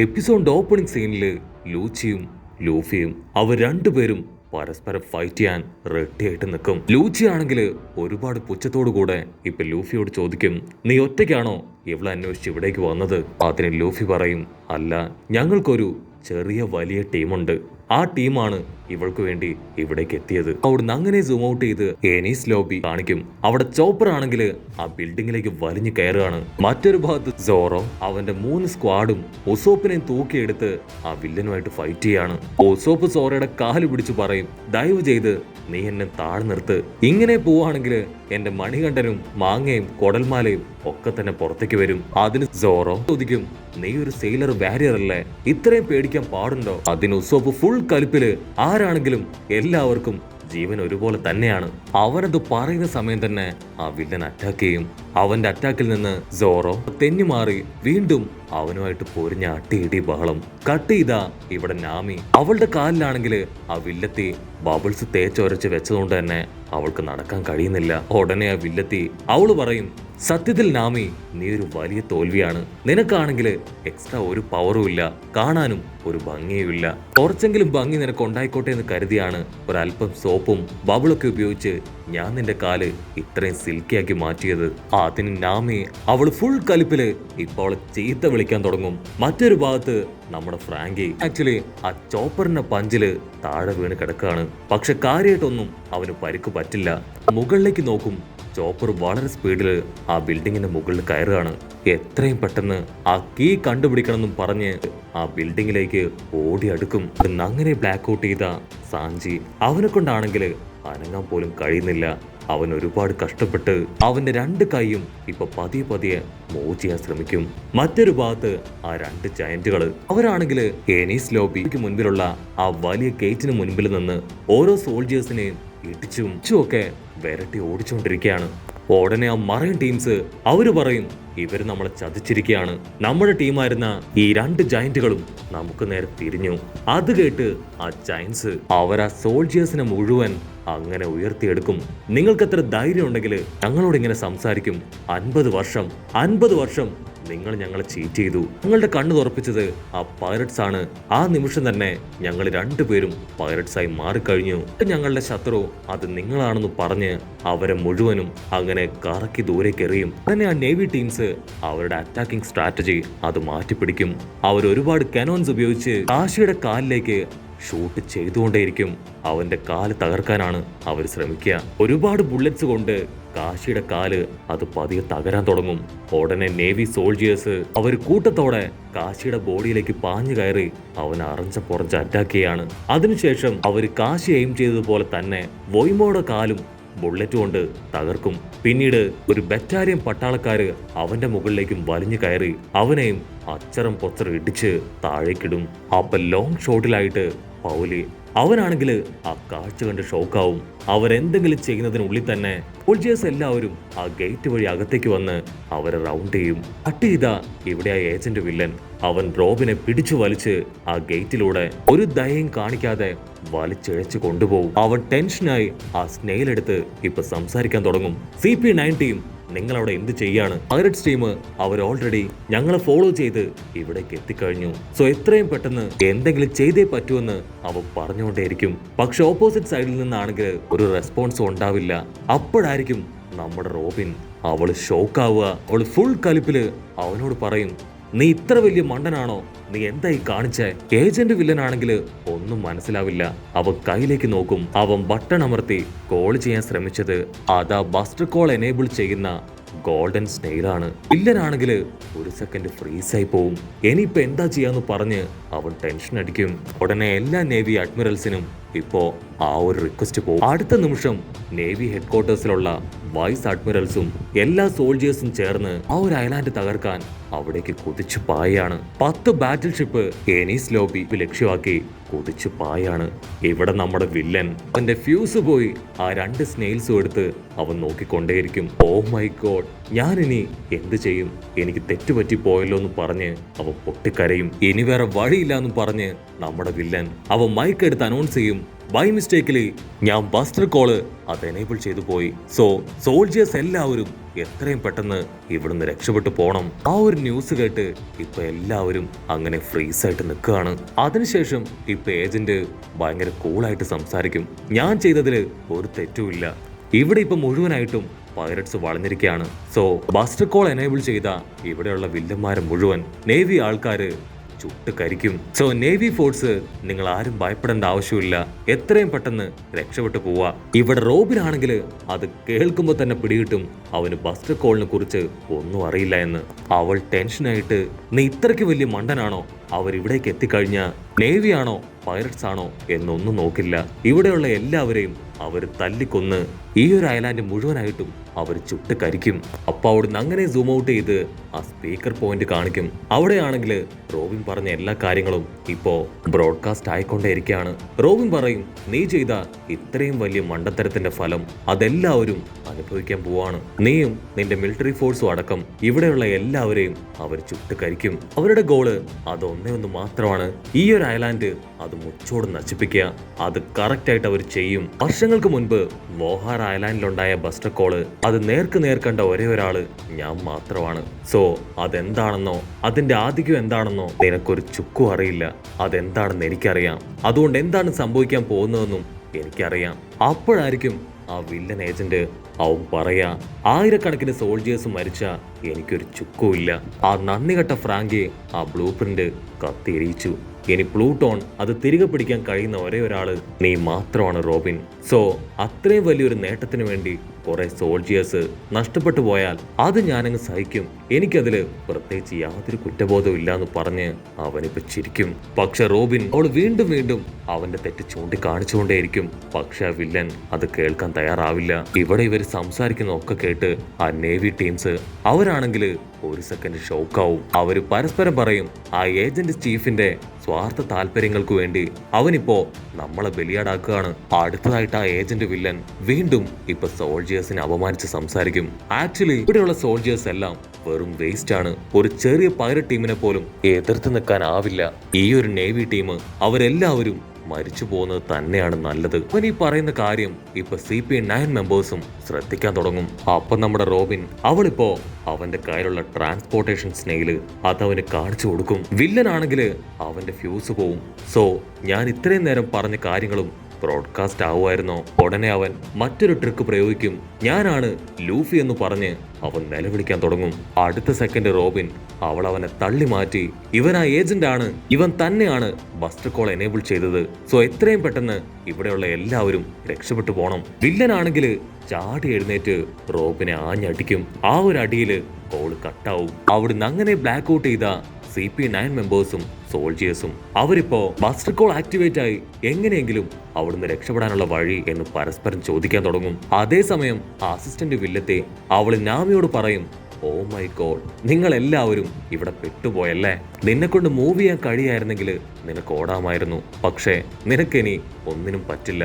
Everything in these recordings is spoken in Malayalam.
എപ്പിസോഡ് ഓപ്പണിംഗ് സീനിൽ ലൂച്ചിയും ലൂഫിയും അവർ രണ്ടുപേരും പരസ്പരം ഫൈറ്റ് ചെയ്യാൻ റെഡി ആയിട്ട് നിൽക്കും. ലൂച്ചി ആണെങ്കിൽ ഒരുപാട് പുച്ഛത്തോടു കൂടെ ഇപ്പൊ ലൂഫിയോട് ചോദിക്കും, നീ ഒറ്റയ്ക്കാണോ ഇവളെ അന്വേഷിച്ച് ഇവിടേക്ക് വന്നത്? അതിന് ലൂഫി പറയും, അല്ല, ഞങ്ങൾക്കൊരു ചെറിയ വലിയ ടീമുണ്ട്. ആ ടീമാണ് ഇവൾക്ക് വേണ്ടി ഇവിടേക്ക് എത്തിയത്. അവിടുന്ന് അങ്ങനെ സൂം ഔട്ട് ചെയ്ത് ഏനീസ് ലോബി കാണിക്കും. അവിടെ ചോപ്പർ ആണെങ്കിൽ ആ ബിൽഡിങ്ങിലേക്ക് വലിഞ്ഞു കയറുകയാണ്. മറ്റൊരു ഭാഗത്ത് സോറോ അവന്റെ 3 സ്ക്വാഡും ഉസോപ്പിനെയും തൂക്കിയെടുത്ത് ആ വില്ലനുമായിട്ട് ഫൈറ്റ് ചെയ്യാണ്. ഉസോപ്പ് സോറയുടെ കാല് പിടിച്ചു പറയും, ദയവ് ചെയ്ത് നീ എന്നെ താഴെ നിർത്ത്. ഇങ്ങനെ പോവാണെങ്കിൽ എന്റെ മണികണ്ഠനും മാങ്ങയും കൊടൽമാലയും ഒക്കെ തന്നെ പുറത്തേക്ക് വരും. അതിന് സോറോ ചോദിക്കും, നീ ഒരു സെയിലർ വാരിയർ അല്ലേ, ഇത്രയും പേടിക്കാൻ പാടുണ്ടോ? അതിന് ഉസോപ്പ് ഫുൾ കലിപ്പില്, ആരാണെങ്കിലും എല്ലാവർക്കും ജീവൻ ഒരുപോലെ തന്നെയാണ്. അവനത് പറയുന്ന സമയം തന്നെ ആ വില്ലൻ അറ്റാക്ക് ചെയ്യും. അവന്റെ അറ്റാക്കിൽ നിന്ന് സോറോ തെന്നി മാറി വീണ്ടും അവനുമായിട്ട് പൊരിഞ്ഞ അട്ടിയിടി ബഹളം. കട്ട് ചെയ്താ ഇവിടെ നാമി. അവളുടെ കാലിലാണെങ്കിൽ ആ വില്ലത്തി ബബിൾസ് തേച്ചൊരച്ച് വെച്ചതുകൊണ്ട് തന്നെ അവൾക്ക് നടക്കാൻ കഴിയുന്നില്ല. ഉടനെ ആ വില്ലത്തി അവള് പറയും, സത്യത്തിൽ നാമി, നീ ഒരു വലിയ തോൽവിയാണ്. നിനക്കാണെങ്കിൽ എക്സ്ട്രാ ഒരു പവറും ഇല്ല, കാണാനും ഒരു ഭംഗിയുമില്ല. കുറച്ചെങ്കിലും ഭംഗി നിനക്ക് ഉണ്ടായിക്കോട്ടെ എന്ന് കരുതിയാണ് ഒരല്പം സോപ്പും ബബിളൊക്കെ ഉപയോഗിച്ച് ഞാൻ നിന്റെ കാല് ഇത്രയും സിൽക്കിയാക്കി മാറ്റിയത്. അതിന് നാമി അവള് ഫുൾ കലിപ്പില് ഇപ്പോൾ ചീത്ത വിളിക്കാൻ തുടങ്ങും. മറ്റൊരു ഭാഗത്ത് നമ്മുടെ ഫ്രാങ്കി ആക്ച്വലി ആ ചോപ്പറിന്റെ പഞ്ചില് താഴെ വീണ് കിടക്കാണ്. പക്ഷെ കാര്യമായിട്ടൊന്നും അവന് പരിക്ക് പറ്റില്ല. മുകളിലേക്ക് നോക്കും, ചോപ്പർ വളരെ സ്പീഡില് ആ ബിൽഡിങ്ങിന്റെ മുകളിൽ കയറുകയാണ്. എത്രയും പെട്ടെന്ന് ആ കീ കണ്ടുപിടിക്കണമെന്നും പറഞ്ഞ് ആ ബിൽഡിങ്ങിലേക്ക് ഓടി അടുക്കും. അങ്ങനെ ബ്ലാക്ക് ഔട്ട് ചെയ്ത സാഞ്ചി അവനെ കൊണ്ടാണെങ്കിൽ അനങ്ങാൻ പോലും കഴിയുന്നില്ല. അവൻ ഒരുപാട് കഷ്ടപ്പെട്ട് അവന്റെ 2 കൈയും ഇപ്പൊ പതിയെ പതിയെ മൂവ് ചെയ്യാൻ ശ്രമിക്കും. മറ്റൊരു ഭാഗത്ത് ആ 2 ജയന്റുകള് അവരാണെങ്കിൽ ഏനീസ് ലോബിക്ക് മുൻപിലുള്ള ആ വലിയ ഗേറ്റിന് മുൻപിൽ നിന്ന് ഓരോ സോൾജേഴ്സിനെയും ഇടിച്ചും ഒക്കെ വിരട്ടി ഓടിച്ചുകൊണ്ടിരിക്കുകയാണ്. ഉടനെ ആ മറൈൻ ടീംസ് അവര് പറയും, ഇവര് നമ്മളെ ചതിച്ചിരിക്കുകയാണ്. നമ്മുടെ ടീമായിരുന്ന ഈ 2 ജയന്റുകളും നമുക്ക് നേരെ തിരിഞ്ഞു. അത് കേട്ട് ആ ജയന്റ്സ് അവരാ സോൾജേഴ്സിനെ മുഴുവൻ അങ്ങനെ ഉയർത്തിയെടുക്കും. നിങ്ങൾക്ക് എത്ര ധൈര്യം ഉണ്ടെങ്കിൽ ഞങ്ങളോട് ഇങ്ങനെ സംസാരിക്കും? 50 വർഷം നിങ്ങൾ ഞങ്ങളെ ചീറ്റ് ചെയ്തു. ഞങ്ങളുടെ കണ്ണ് തുറപ്പിച്ചത് ആ പൈററ്റ്സ് ആണ്. ആ നിമിഷം തന്നെ ഞങ്ങൾ 2 പേരും പൈററ്റ്സായി മാറിക്കഴിഞ്ഞു. ഞങ്ങളുടെ ശത്രു അത് നിങ്ങളാണെന്ന് പറഞ്ഞ് അവരെ മുഴുവനും അങ്ങനെ കറക്കി ദൂരേക്ക് എറിയും. അങ്ങനെ ആ നേവി ടീംസ് അവരുടെ അറ്റാക്കിംഗ് സ്ട്രാറ്റജി അത് മാറ്റിപ്പിടിക്കും. അവർ ഒരുപാട് കനോൺസ് ഉപയോഗിച്ച് കാശിയുടെ കാലിലേക്ക് ഷൂട്ട് ചെയ്തുകൊണ്ടേയിരിക്കും. അവന്റെ കാല് തകർക്കാനാണ് അവർ ശ്രമിക്കുക. ഒരുപാട് ബുള്ളറ്റ്സ് കൊണ്ട് കാശിയുടെ കാല് അത് പതിയെ തകരാൻ തുടങ്ങും. ഉടനെ നേവി സോൾജിയേഴ്സ് അവർ കൂട്ടത്തോടെ കാശിയുടെ ബോഡിയിലേക്ക് പാഞ്ഞു കയറി അവനെ അറഞ്ച പുറഞ്ച് അറ്റാക്ക് ചെയ്യാണ്. അതിനുശേഷം അവർ കാശി എയിം ചെയ്തതുപോലെ തന്നെ വോയ്മോയുടെ കാലും ബുള്ളറ്റ് കൊണ്ട് തകർക്കും. പിന്നീട് ഒരു ബറ്റാലിയൻ പട്ടാളക്കാര് അവന്റെ മുകളിലേക്കും വലിഞ്ഞു കയറി അവനെയും അച്ചറം പൊച്ചറം ഇടിച്ച് താഴേക്കിടും. അപ്പൊ ലോങ് ഷോട്ടിലായിട്ട് പൗലി അവനാണെങ്കിൽ ആ കാഴ്ച കണ്ട് ഷോക്കാവും. അവരെന്തെങ്കിലും ചെയ്യുന്നതിനുള്ളിൽ തന്നെ സോൾജേഴ്സ് എല്ലാവരും ആ ഗേറ്റ് വഴി അകത്തേക്ക് വന്ന് അവരെ റൗണ്ട് ചെയ്യും. കട്ട് ചെയ്ത ഇവിടെ ആ ഏജന്റ് വില്ലൻ അവൻ റോബിനെ പിടിച്ചു വലിച്ച് ആ ഗേറ്റിലൂടെ ഒരു ദയയും കാണിക്കാതെ വലിച്ചിഴച്ച് കൊണ്ടുപോകും. അവൻ ടെൻഷനായി ആ സ്നെയിൽ എടുത്ത് ഇപ്പൊ സംസാരിക്കാൻ തുടങ്ങും. CP9 ടീം നിങ്ങൾ അവിടെ എന്ത് ചെയ്യാണ്? പൈററ്റ്സ് ടീം അവർ ഓൾറെഡി ഞങ്ങളെ ഫോളോ ചെയ്ത് ഇവിടേക്ക് എത്തിക്കഴിഞ്ഞു. സോ എത്രയും പെട്ടെന്ന് എന്തെങ്കിലും ചെയ്തേ പറ്റുമെന്ന് അവ പറഞ്ഞുകൊണ്ടേയിരിക്കും. പക്ഷെ ഓപ്പോസിറ്റ് സൈഡിൽ നിന്നാണെങ്കിൽ ഒരു റെസ്പോൺസും ഉണ്ടാവില്ല. അപ്പോഴായിരിക്കും നമ്മുടെ റോബിൻ അവള് ഷോക്കാവുക. അവള് ഫുൾ കലിപ്പില് അവനോട് പറയും, നീ ഇത്ര വലിയ മണ്ടനാണോ? നീ എന്തായി കാണിച്ചേ? ഏജന്റ് വില്ലനാണെങ്കിൽ ഒന്നും മനസ്സിലാവില്ല. അവൻ കയ്യിലേക്ക് നോക്കും. അവൻ ബട്ടൺ അമർത്തി കോൾ ചെയ്യാൻ ശ്രമിച്ചത് അതാ ബസ്റ്റർ കോൾ എനേബിൾ ചെയ്യുന്ന ഗോൾഡൻ സ്നെയിലാണ്. വില്ലനാണെങ്കിൽ ഒരു സെക്കൻഡ് ഫ്രീസായി പോവും. ഇനിയിപ്പോ എന്താ ചെയ്യാന്ന് പറഞ്ഞ് അവൻ ടെൻഷൻ അടിക്കും. ഉടനെ എല്ലാ നേവി അഡ്മിറൽസിനും ഇപ്പോ ആ ഒരു റിക്വസ്റ്റ് പോകും. അടുത്ത നിമിഷം നേവി ഹെഡ്ക്വാർട്ടേഴ്സിലുള്ള വൈസ് അഡ്മിറൽസും എല്ലാ സോൾജേഴ്സും ചേർന്ന് ആ ഒരു ഐലാൻഡ് തകർക്കാൻ അവിടേക്ക് കുതിച്ചു പായാണ്. 10 ബാറ്റിൽ ഷിപ്പ് ഏനീസ് ലോബി ലക്ഷ്യമാക്കി കുതിച്ചു പായാണ്. ഇവിടെ നമ്മുടെ വില്ലൻ അവന്റെ ഫ്യൂസ് പോയി ആ 2 സ്നെയിൽസും എടുത്ത് അവൻ നോക്കിക്കൊണ്ടേയിരിക്കും. ഓ മൈ ഗോഡ്, ഞാനിനി എന്ത് ചെയ്യും? എനിക്ക് തെറ്റുപറ്റി പോയല്ലോ എന്ന് പറഞ്ഞ് അവൻ പൊട്ടിക്കരയും. ഇനി വേറെ വഴിയില്ല എന്ന് പറഞ്ഞ് നമ്മുടെ വില്ലൻ അവൻ മൈക്ക് എടുത്ത് അനൗൺസ് ചെയ്യും, ബൈ മിസ്റ്റേക്കില് ഞാൻ ബസ്റ്റർ കോള് അത് എനേബിൾ ചെയ്തു പോയി. സോ സോൾജിയേഴ്സ് എല്ലാവരും എത്രയും പെട്ടെന്ന് ഇവിടുന്ന് രക്ഷപ്പെട്ടു പോണം. ആ ഒരു ന്യൂസ് കേട്ട് ഇപ്പൊ എല്ലാവരും അങ്ങനെ ഫ്രീസായിട്ട് നിൽക്കുകയാണ്. അതിനുശേഷം ഇപ്പൊ ഏജന്റ് ഭയങ്കര കൂളായിട്ട് സംസാരിക്കും. ഞാൻ ചെയ്തതില് ഒരു തെറ്റുമില്ല. ഇവിടെ ഇപ്പൊ മുഴുവനായിട്ടും പൈററ്റ്സ് വളഞ്ഞിരിക്കുകയാണ്. സോ ബസ്റ്റർ കോൾ എനേബിൾ ചെയ്ത ഇവിടെയുള്ള വില്ലന്മാരെ മുഴുവൻ നേവി ആൾക്കാര് ചുട്ട് കരിക്കും. സോ നേവി ഫോഴ്സ്, നിങ്ങൾ ആരും ഭയപ്പെടേണ്ട ആവശ്യമില്ല. എത്രയും പെട്ടെന്ന് രക്ഷപ്പെട്ടു പോവാ. ഇവിടെ റോബിനാണെങ്കിൽ അത് കേൾക്കുമ്പോൾ തന്നെ പിടികിട്ടും അവന് ബസ്റ്റർ കോളിനെ കുറിച്ച് ഒന്നും അറിയില്ല എന്ന്. അവൾ ടെൻഷനായിട്ട്, നീ ഇത്രയ്ക്ക് വലിയ മണ്ടനാണോ? അവരിവിടേക്ക് എത്തിക്കഴിഞ്ഞ നേവി ആണോ പൈററ്റ്സ് ആണോ എന്നൊന്നും നോക്കില്ല. ഇവിടെയുള്ള എല്ലാവരെയും അവർ തല്ലിക്കൊന്ന് ഈ ഒരു ഐലാൻഡ് മുഴുവനായിട്ടും അവർ ചുട്ട് കരിക്കും. അപ്പൊ അവിടുന്ന് അങ്ങനെ സൂം ഔട്ട് ചെയ്ത് ആ സ്പീക്കർ പോയിന്റ് കാണിക്കും. അവിടെയാണെങ്കിൽ റോബിൻ പറഞ്ഞ എല്ലാ കാര്യങ്ങളും ഇപ്പോ ബ്രോഡ്കാസ്റ്റ് ആയിക്കൊണ്ടേയിരിക്കുകയാണ്. റോബിൻ പറയും, നീ ചെയ്ത ഇത്രയും വലിയ മണ്ടത്തരത്തിന്റെ ഫലം അതെല്ലാവരും അനുഭവിക്കാൻ പോവാണ്. നീയും നിന്റെ മിലിറ്ററി ഫോഴ്സും അടക്കം ഇവിടെയുള്ള എല്ലാവരെയും അവർ ചുട്ട് കരിക്കും. അവരുടെ ഗോള് അതൊന്നേ ഒന്ന് മാത്രമാണ്, ഈ ഒരു ഐലാൻഡ് അത് മുച്ചോട് നശിപ്പിക്കുക. അത് കറക്റ്റ് ആയിട്ട് അവർ ചെയ്യും. വർഷങ്ങൾക്ക് മുൻപ് മോഹാർ ഐലാൻഡിലുണ്ടായ ബസ്റ്റർ കോള് അത് നേർക്ക് കണ്ട ഒരേ ഒരാള് ഞാൻ മാത്രമാണ്. സോ അതെന്താണെന്നോ അതിന്റെ ആധിക്യം എന്താണെന്നോ നിനക്കൊരു ചുക്കും അറിയില്ല. അതെന്താണെന്ന് എനിക്കറിയാം. അതുകൊണ്ട് എന്താണ് സംഭവിക്കാൻ പോകുന്നതെന്നും എനിക്കറിയാം. അപ്പോഴായിരിക്കും ആ വില്ലൻ ഏജന്റ് അവൻ പറയാ, ആയിരക്കണക്കിന് സോൾജിയേഴ്സ് മരിച്ച എനിക്കൊരു ചുക്കുമില്ല. ആ നന്ദി കെട്ട ഫ്രാങ്കി ആ ബ്ലൂ പ്രിന്റ് കത്തിയെരിയിച്ചു. ഇനി പ്ലൂട്ടോൺ അത് തിരികെ പിടിക്കാൻ കഴിയുന്ന ഒരേ ഒരാള് നീ മാത്രമാണ് റോബിൻ. സോ അത്രയും വലിയൊരു നേട്ടത്തിന് വേണ്ടി കുറെ സോൾജിയേഴ്സ് നഷ്ടപ്പെട്ടു പോയാൽ അത് ഞാനങ്ങ് സഹിക്കും. എനിക്കതില് പ്രത്യേകിച്ച് യാതൊരു കുറ്റബോധവും ഇല്ലാന്ന് പറഞ്ഞ് അവനിപ്പോ ചിരിക്കും. പക്ഷെ റോബിൻ അവൾ വീണ്ടും വീണ്ടും അവന്റെ തെറ്റ് ചൂണ്ടിക്കാണിച്ചുകൊണ്ടേയിരിക്കും. പക്ഷെ ആ വില്ലൻ അത് കേൾക്കാൻ തയ്യാറാവില്ല. ഇവിടെ ഇവർ സംസാരിക്കുന്ന ഒക്കെ കേട്ട് ആ നേവി ടീംസ് അവരാണെങ്കിൽ ഒരു സെക്കൻഡ് ഷോക്കാവും. അവര് പരസ്പരം പറയും, ആ ഏജന്റ് ചീഫിന്റെ സ്വാർത്ഥ താല്പര്യങ്ങൾക്ക് വേണ്ടി അവനിപ്പോ നമ്മളെ ബലിയാടാക്കുകയാണ്. അടുത്തതായിട്ട് ആ ഏജന്റ് വില്ലൻ വീണ്ടും ഇപ്പൊ സോൾജിയേഴ്സിനെ അപമാനിച്ച് സംസാരിക്കും. ആക്ച്വലി ഇവിടെയുള്ള സോൾജിയേഴ്സ് എല്ലാം വെറും വേസ്റ്റ് ആണ്. ഒരു ചെറിയ പൈററ്റ് ടീമിനെ പോലും എതിർത്ത് നിൽക്കാനാവില്ല. ഈ ഒരു നേവി ടീം അവരെല്ലാവരും മരിച്ചു പോകുന്നത് തന്നെയാണ് നല്ലത്. അവൻ ഈ പറയുന്ന കാര്യം ഇപ്പൊ CP9 മെമ്പേഴ്സും ശ്രദ്ധിക്കാൻ തുടങ്ങും. അപ്പൊ നമ്മുടെ റോബിൻ അവളിപ്പോ അവന്റെ കയ്യിലുള്ള ട്രാൻസ്പോർട്ടേഷൻ സ്നെയില് അതവന് കാണിച്ചു കൊടുക്കും. വില്ലനാണെങ്കിൽ അവന്റെ ഫ്യൂസ് പോവും. സോ ഞാൻ ഇത്രയും നേരം പറഞ്ഞ കാര്യങ്ങളും ബ്രോഡ്കാസ്റ്റ് ആവുമായിരുന്നോ? ഉടനെ അവൻ മറ്റൊരു ട്രിക്ക് പ്രയോഗിക്കും. ഞാനാണ് ലൂഫി എന്ന് പറഞ്ഞ് അവൻ നിലവിളിക്കാൻ തുടങ്ങും. അടുത്ത സെക്കൻഡ് റോബിൻ അവനെ തള്ളി മാറ്റി, ഇവൻ ആ ഏജന്റ് ആണ്, ഇവൻ തന്നെയാണ് ബസ്റ്റർ കോൾ എനേബിൾ ചെയ്തത്. സോ എത്രയും പെട്ടെന്ന് ഇവിടെയുള്ള എല്ലാവരും രക്ഷപ്പെട്ടു പോണം. വില്ലനാണെങ്കിൽ ചാടി എഴുന്നേറ്റ് റോബിനെ ആഞ്ഞടിക്കും. ആ ഒരു അടിയില് കോള് കട്ടാവും. അവിടുന്ന് അങ്ങനെ ബ്ലാക്ക് ഔട്ട് ചെയ്ത CP9 മെമ്പേഴ്സും സോൾജിയേഴ്സും അവരിപ്പോ ബസ്റ്റർ കോൾ ആക്ടിവേറ്റ് ആയി എങ്ങനെയെങ്കിലും അവിടുന്ന് രക്ഷപ്പെടാനുള്ള വഴി എന്ന് പരസ്പരം ചോദിക്കാൻ തുടങ്ങും. അതേസമയം അസിസ്റ്റന്റ് വില്ലത്തെ അവള് നാമിയോട് പറയും, ഓ മൈ ഗോഡ്, നിങ്ങൾ എല്ലാവരും ഇവിടെ പെട്ടുപോയല്ലേ. നിന്നെ കൊണ്ട് മൂവ് ചെയ്യാൻ കഴിയായിരുന്നെങ്കിൽ നിനക്ക് ഓടാമായിരുന്നു. പക്ഷേ നിനക്കിനി ഒന്നിനും പറ്റില്ല.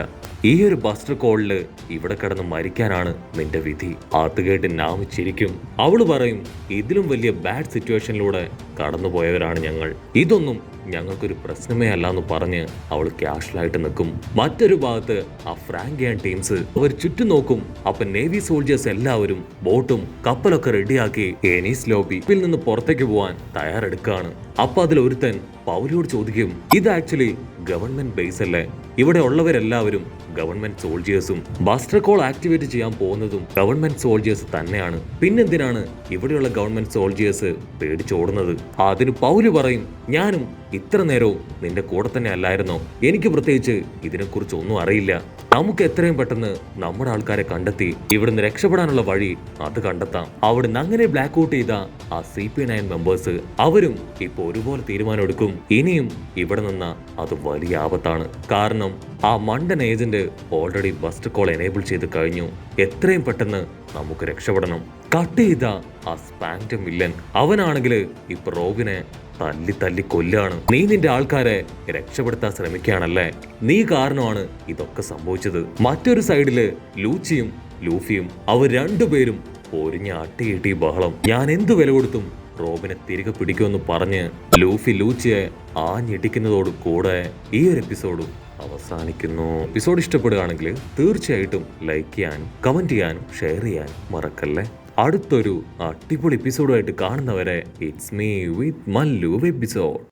ഈ ഒരു ബസ്റ്റർ കോളില് ഇവിടെ കിടന്ന് മരിക്കാനാണ് നിന്റെ വിധി. അത് കേട്ട് നാമി ചിരിക്കും. അവള് പറയും, ഇതിലും വലിയ ബാഡ് സിറ്റുവേഷനിലൂടെ കടന്നുപോയവരാണ് ഞങ്ങൾ. ഇതൊന്നും ഞങ്ങൾക്കൊരു പ്രശ്നമേ അല്ല എന്ന് പറഞ്ഞ് അവൾ ക്യാഷ്വലായിട്ട് നിൽക്കും. മറ്റൊരു ഭാഗത്ത് ആ ഫ്രാങ്കിയൻ ടീംസ് അവർ ചുറ്റും നോക്കും. അപ്പൊ നേവി സോൾജേഴ്സ് എല്ലാവരും ബോട്ടും കപ്പലൊക്കെ റെഡിയാക്കി എനിസ് ലോബിയിൽ നിന്ന് പുറത്തേക്ക് പോവാൻ തയ്യാറെടുക്കുകയാണ്. അപ്പൊ അതിൽ ഒരുത്തൻ പൗലോട് ചോദിക്കും, ഇത് ആക്ച്വലി ഗവൺമെന്റ് ബേസ് അല്ലേ? ഇവിടെ ഉള്ളവരെല്ലാവരും ഗവൺമെന്റ് സോൾജിയേഴ്സും ബസ്റ്റർ കോൾ ആക്ടിവേറ്റ് ചെയ്യാൻ പോകുന്നതും ഗവൺമെന്റ് സോൾജിയേഴ്സ് തന്നെയാണ്. പിന്നെന്തിനാണ് ഇവിടെയുള്ള ഗവൺമെന്റ് സോൾജിയേഴ്സ് പേടിച്ചോടുന്നത്? അതിന് പൗല് പറയും, ഞാനും ഇത്ര നേരവും നിന്റെ കൂടെ തന്നെ അല്ലായിരുന്നോ? എനിക്ക് പ്രത്യേകിച്ച് ഇതിനെക്കുറിച്ച് ഒന്നും അറിയില്ല. നമുക്ക് എത്രയും പെട്ടെന്ന് നമ്മുടെ ആൾക്കാരെ കണ്ടെത്തി ഇവിടുന്ന് രക്ഷപ്പെടാനുള്ള വഴി അത് കണ്ടെത്താം. അവിടുന്ന് അങ്ങനെ ബ്ലാക്ക് ഔട്ട് ചെയ്ത ആ CP9 മെമ്പേഴ്സ് അവരും ഇപ്പൊ ഒരുപോലെ തീരുമാനം എടുക്കും. ഇനിയും ഇവിടെ നിന്ന് അത് വലിയ ആപത്താണ്. കാരണം ആ മണ്ടൻ agent already buster call enable ചെയ്ത് കഴിഞ്ഞു. എത്രയും പെട്ടെന്ന് നമുക്ക് രക്ഷപ്പെടണം. കട്ട് ചെയ്ത ആ സ്പാങ്ടം വില്ലൻ അവനാണെങ്കിൽ ഇപ്പൊ റോബിനെ തല്ലി കൊല്ലാണ്. നീ നിന്റെ ആൾക്കാരെ രക്ഷപ്പെടുത്താൻ ശ്രമിക്കുകയാണല്ലേ? നീ കാരണമാണ് ഇതൊക്കെ സംഭവിച്ചത്. മറ്റൊരു സൈഡില് ലൂച്ചിയും ലൂഫിയും അവർ രണ്ടുപേരും പൊരിഞ്ഞ അട്ടിയിട്ടി ബഹളം. ഞാൻ എന്ത് വില കൊടുത്തും റോബിനെ തിരികെ പിടിക്കുമെന്ന് പറഞ്ഞ് ലൂഫി ലൂച്ചിയെ ആഞ്ഞിടിക്കുന്നതോട് കൂടെ ഈ ഒരു എപ്പിസോഡും അവസാനിക്കുന്നു. എപ്പിസോഡ് ഇഷ്ടപ്പെടുകയാണെങ്കിൽ തീർച്ചയായിട്ടും ലൈക്ക് ചെയ്യാനും കമന്റ് ചെയ്യാനും ഷെയർ ചെയ്യാനും മറക്കല്ലേ. അടുത്തൊരു അടിപൊളി എപ്പിസോഡുമായിട്ട് കാണുന്നവരെ it's me with Mallu episode.